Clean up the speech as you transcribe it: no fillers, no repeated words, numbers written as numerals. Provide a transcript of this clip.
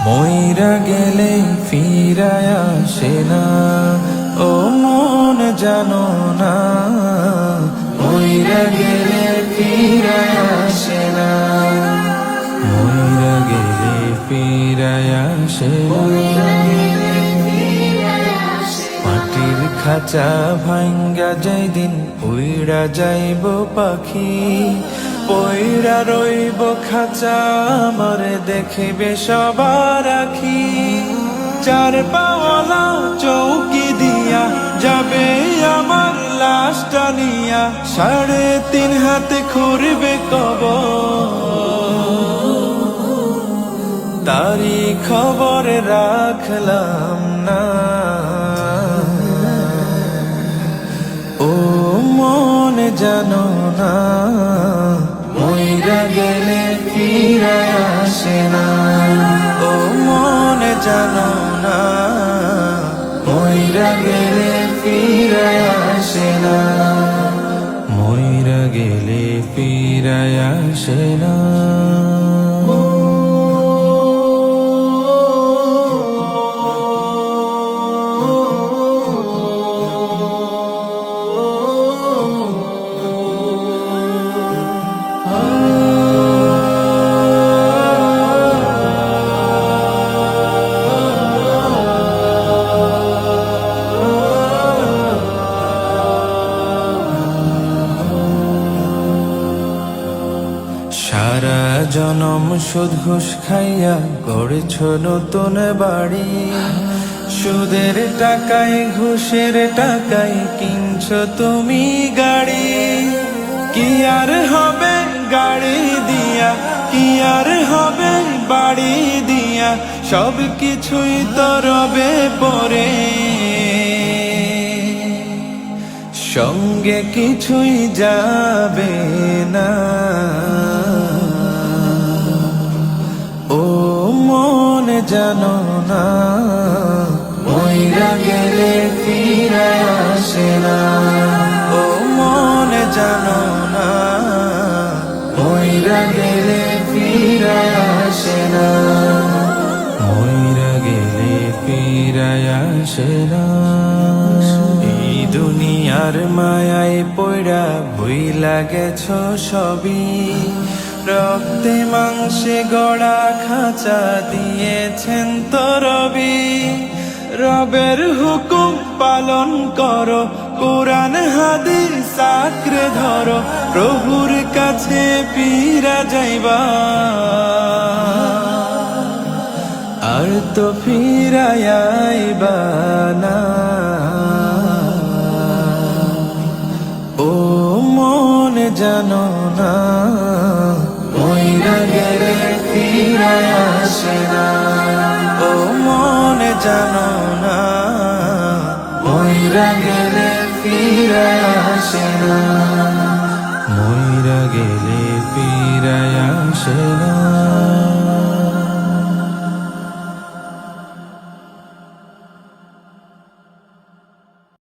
মইরা গেলে ফিরায় আসে না, ও মন জানো না। মইরা গেলে ফিরায় আসে না, মইরা গেলে ফিরায় আসে না। মাটির খাঁচা ভাঙ্গা যাই দিন উইড়া যাইব পাখি, পইড়া রইব খাঁচা আমারে দেখিবে সবার আখি। চার পাওয়ালা চৌকি দিয়া যাবে আমার লাশটা নিয়া, 3.5 হাতে খুঁড়বে কবর, তারি খবর রাখলাম না। ও মন জানো না, মইরা গেলে ফিরায় আসে না। ও মন জানো না, মইরা গেলে ফিরায় আসে না, মইরা গেলে ফিরায় আসে না। সারা জনম সুদ ঘুষ খাইয়া গড়েছ নতুন বাড়ি, সুদের টাকায় ঘুষের টাকায় কিনছ তুমি গাড়ি। কি আর হবে গাড়ি দিয়া, কি আর হবে বাড়ি দিয়া, সব কিছুই তো রবে পরে, সঙ্গে কিছুই যাবে না। ও মন জানো না, মইরা গেলে ফিরায় আসে না। ও মন জানো না, মইরা গেলে ফিরায় আসে না, মইরা গেলে ফিরায় আসে না। এই দুনিয়ার মায়ায় পড়া ভুইলা গেছ সবই, রক্তে মাংসে গড়া খাঁচা দিয়েছেন তো রবি। রবের হুকুম পালন করো, কোরআন হাদিস আঁকড়ে ধরো, প্রভুর কাছে ফিরা যাইবা, আর তো ফিরায় আইবা না। ও মন জানো না, মইরা গেলে ফিরায় আসে না। ও মন জানো না, মইরা গেলে ফিরায় আসে না, মইরা গেলে